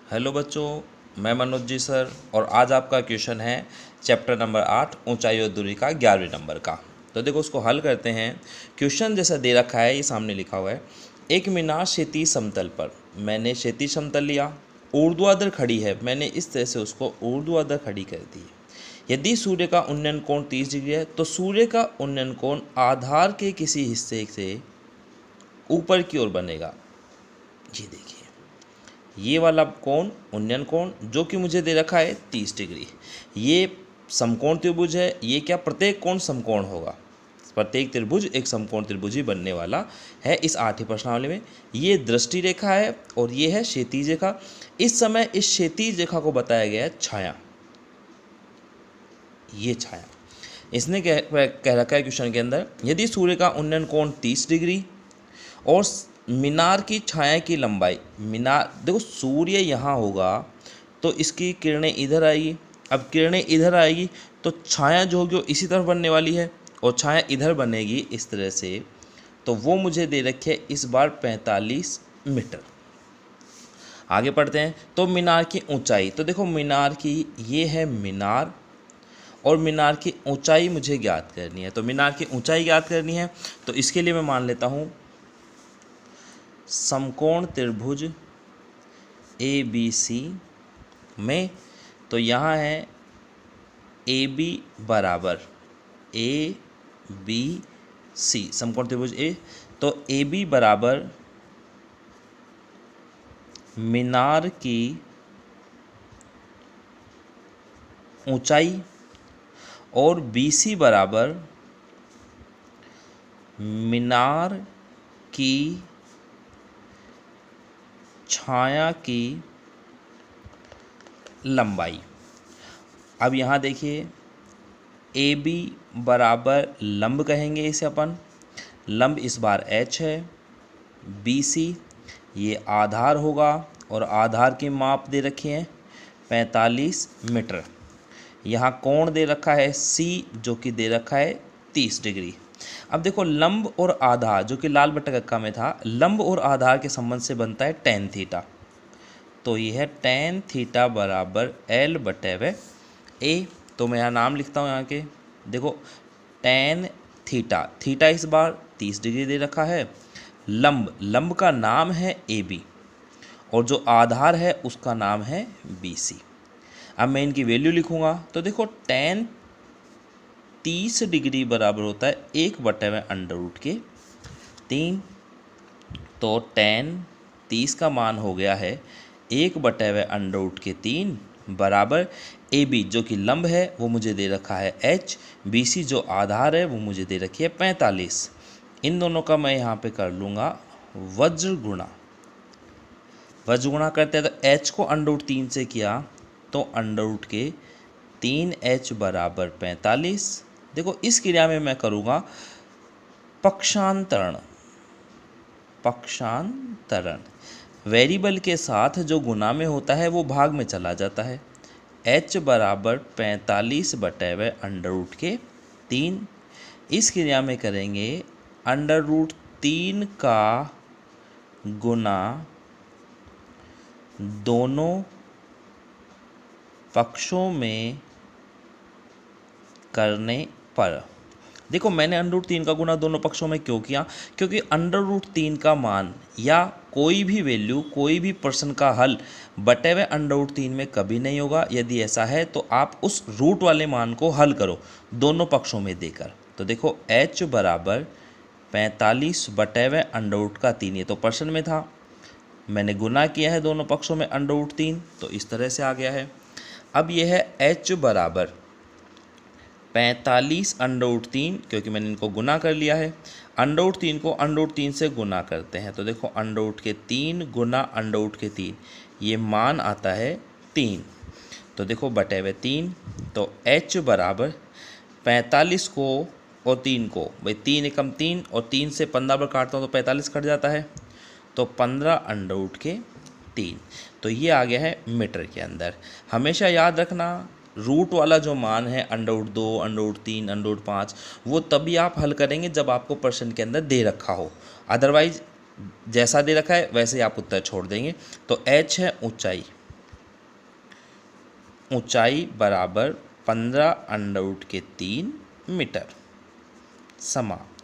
Hello बच्चों, मैं Manoj ji sir और आज आपका क्वेश्चन है चैप्टर नंबर 8 ऊंचाई और दूरी का 11वें नंबर का। तो देखो उसको हल करते हैं। क्वेश्चन जैसा दे रखा है, ये सामने लिखा हुआ है। एक मीनार क्षैतिज समतल पर, मैंने क्षैतिज समतल लिया, ऊर्ध्वाधर खड़ी है, मैंने इस तरह से उसको ऊर्ध्वाधर खड़ी कर दी। यदि सूर्य का उन्नयन कोण 30 डिग्री है तो सूर्य का उन्नयन कोण आधार के किसी हिस्से से ऊपर की ओर बनेगा। ये देखिए, ये वाला कोण उन्नयन कोण जो कि मुझे दे रखा है 30 डिग्री। ये समकोण त्रिभुज है। ये क्या, प्रत्येक कोण समकोण होगा। प्रत्येक त्रिभुज एक समकोण त्रिभुज ही बनने वाला है इस 8वीं प्रश्नावली में। ये दृष्टि रेखा है और ये है क्षैतिज रेखा। इस समय इस क्षैतिज रेखा को बताया गया है छाया। ये छाया इसने कह रखा है क्वेश्चन के अंदर, यदि सूर्य का उन्नयन कोण 30 डिग्री और मीनार की छाया की लंबाई, मीनार देखो सूर्य यहाँ होगा तो इसकी किरणें इधर आएगी। अब किरणें इधर आएगी तो छाया जो होगी वो इसी तरफ बनने वाली है और छाया इधर बनेगी इस तरह से। तो वो मुझे दे रखे है इस बार 45 मीटर। आगे पढ़ते हैं। तो मीनार की ऊंचाई, तो देखो मीनार की, ये है मीनार और मीनार की ऊंचाई मुझे ज्ञात करनी है। तो मीनार की ऊंचाई ज्ञात करनी है तो इसके लिए मैं मान लेता हूँ समकोण त्रिभुज ABC में, तो यहाँ है AB बराबर ABC, समकोण त्रिभुज A। तो AB बराबर मीनार की ऊंचाई और BC बराबर मीनार की छाया की लंबाई। अब यहाँ देखिए, AB बराबर लंब कहेंगे इसे अपन, लंब इस बार H है, BC ये आधार होगा और आधार की माप दे रखी है 45 मीटर। यहाँ कोण दे रखा है C जो कि दे रखा है 30 डिग्री। अब देखो लंब और आधार जो कि लाल बट्टा कक्का में था, लंब और आधार के संबंध से बनता है tan थीटा। तो यह है tan थीटा बराबर L/A। तो मैं यहाँ नाम लिखता हूँ यहाँ के, देखो tan थीटा, थीटा इस बार 30 डिग्री दे रखा है। लंब का नाम है AB और जो आधार है उसका नाम है BC। अब मैं इनकी वैल्यू लिखूँगा तो देखो tan 30 डिग्री बराबर होता है 1/√3। तो tan 30 का मान हो गया है 1/√3 बराबर AB जो कि लंब है वो मुझे दे रखा है H, BC जो आधार है वो मुझे दे रखी है 45। इन दोनों का मैं यहाँ पे कर लूँगा वज्र गुणा। वज्र गुणा करते हैं तो H को √3 से किया तो √3H बराबर 45। देखो इस क्रिया में मैं करूँगा पक्षांतरण। वेरिएबल के साथ जो गुना में होता है वो भाग में चला जाता है। H बराबर 45/√3। इस क्रिया में करेंगे √3 का गुना दोनों पक्षों में करने पर। देखो मैंने √3 का गुना दोनों पक्षों में क्यों किया, क्योंकि √3 का मान या कोई भी वैल्यू, कोई भी प्रश्न का हल बटे हुए √3 में कभी नहीं होगा। यदि ऐसा है तो आप उस रूट वाले मान को हल करो दोनों पक्षों में देकर। तो देखो H बराबर 45/√3, ये तो प्रश्न में था, मैंने गुना किया है दोनों पक्षों में √3, तो इस तरह से आ गया है। अब यह है H बराबर 45/√3, क्योंकि मैंने इनको गुना कर लिया है। √3 को √3 से गुना करते हैं तो देखो √3 गुना √3, ये मान आता है 3। तो देखो बटे हुए 3। तो H बराबर 45 को और 3 को, भाई 3 एकम 3 और 3 से 15 पर काटता हूँ तो 45 कट जाता है, तो 15/3। तो ये आ गया है मीटर के अंदर। हमेशा याद रखना रूट वाला जो मान है √2, √3, √5 वो तभी आप हल करेंगे जब आपको प्रश्न के अंदर दे रखा हो। अदरवाइज जैसा दे रखा है वैसे ही आप उत्तर छोड़ देंगे। तो H है ऊंचाई, ऊंचाई बराबर 15√3 मीटर। समाप्त।